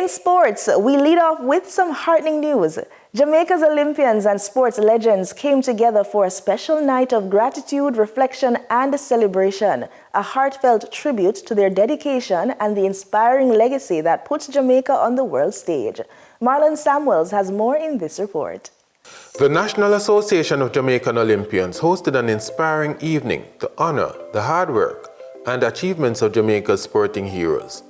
In sports, we lead off with some heartening news. Jamaica's Olympians and sports legends came together for a special night of gratitude, reflection, and celebration, a heartfelt tribute to their dedication and the inspiring legacy that puts Jamaica on the world stage. Marlon Samuels has more in this report. The National Association of Jamaican Olympians hosted an inspiring evening to honor the hard work and achievements of Jamaica's sporting heroes.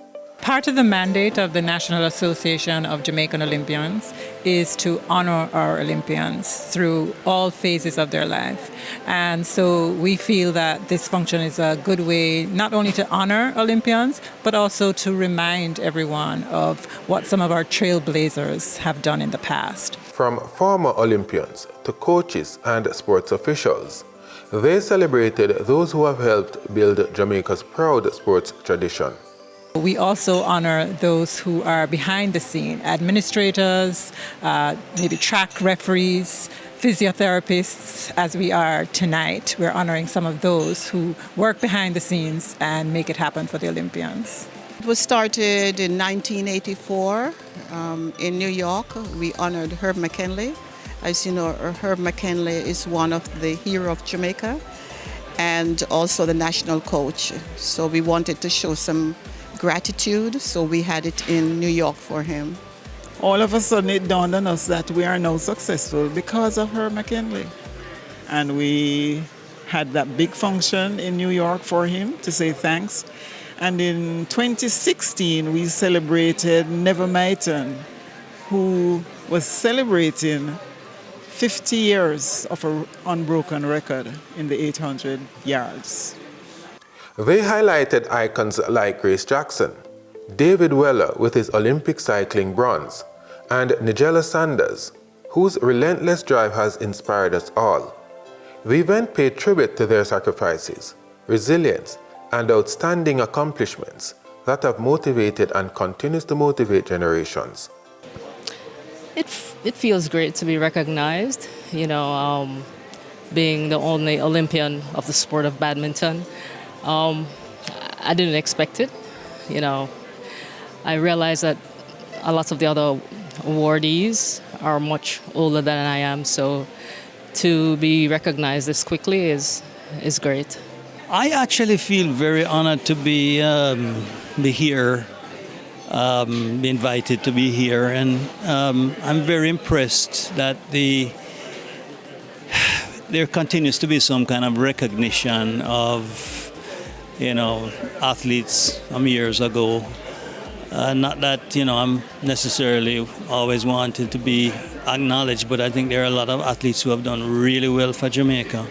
Part of the mandate of the National Association of Jamaican Olympians is to honor our Olympians through all phases of their life. And so we feel that this function is a good way not only to honor Olympians, but also to remind everyone of what some of our trailblazers have done in the past. From former Olympians to coaches and sports officials, they celebrated those who have helped build Jamaica's proud sports tradition. We also honor those who are behind the scene, administrators, maybe track referees, physiotherapists, as we are tonight. We're honoring some of those who work behind the scenes and make it happen for the Olympians. It was started in 1984 in New York. We honored Herb McKinley. As you know, Herb McKinley is one of the heroes of Jamaica and also the national coach. So we wanted to show some gratitude, so we had it in New York for him. All of a sudden it dawned on us that we are now successful because of Herb McKinley. And we had that big function in New York for him to say thanks. And in 2016 we celebrated Neville Maiton, who was celebrating 50 years of an unbroken record in the 800 yards. They highlighted icons like Grace Jackson, David Weller with his Olympic cycling bronze, and Nigella Sanders, whose relentless drive has inspired us all. The event paid tribute to their sacrifices, resilience, and outstanding accomplishments that have motivated and continues to motivate generations. It feels great to be recognized, being the only Olympian of the sport of badminton. I didn't expect it, I realized that a lot of the other awardees are much older than I am, so to be recognized this quickly is great. I actually feel very honored to be here, be invited to be here, and I'm very impressed that there continues to be some kind of recognition of athletes from years ago. Not that, I'm necessarily always wanted to be acknowledged, but I think there are a lot of athletes who have done really well for Jamaica.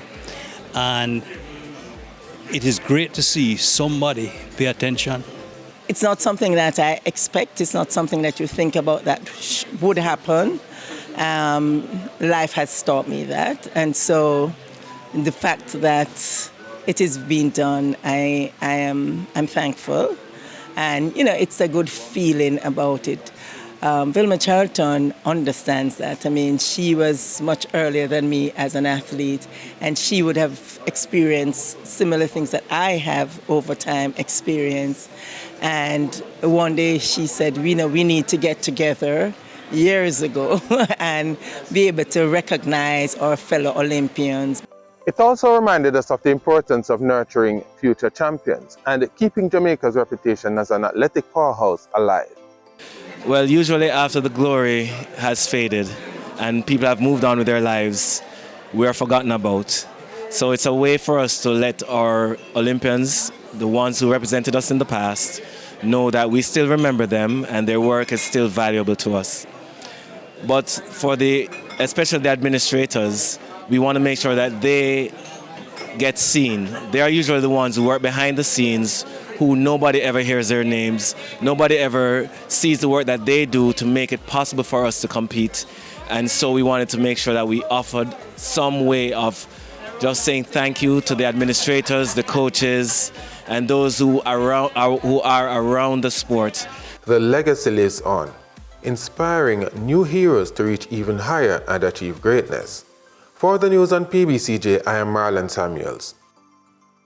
And it is great to see somebody pay attention. It's not something that I expect. It's not something that you think about that would happen. Life has taught me that. And so the fact that it is being done, I'm thankful, and it's a good feeling about it. Vilma Charlton understands that. I mean, she was much earlier than me as an athlete, and she would have experienced similar things that I have over time experienced. And one day she said, we need to get together years ago and be able to recognize our fellow Olympians. It also reminded us of the importance of nurturing future champions and keeping Jamaica's reputation as an athletic powerhouse alive. Well, usually after the glory has faded and people have moved on with their lives, we are forgotten about. So it's a way for us to let our Olympians, the ones who represented us in the past, know that we still remember them and their work is still valuable to us. But for especially the administrators, we want to make sure that they get seen. They are usually the ones who work behind the scenes, who nobody ever hears their names, nobody ever sees the work that they do to make it possible for us to compete. And so we wanted to make sure that we offered some way of just saying thank you to the administrators, the coaches, and those who are around the sport. The legacy lives on, inspiring new heroes to reach even higher and achieve greatness. For the news on PBCJ, I am Marlon Samuels.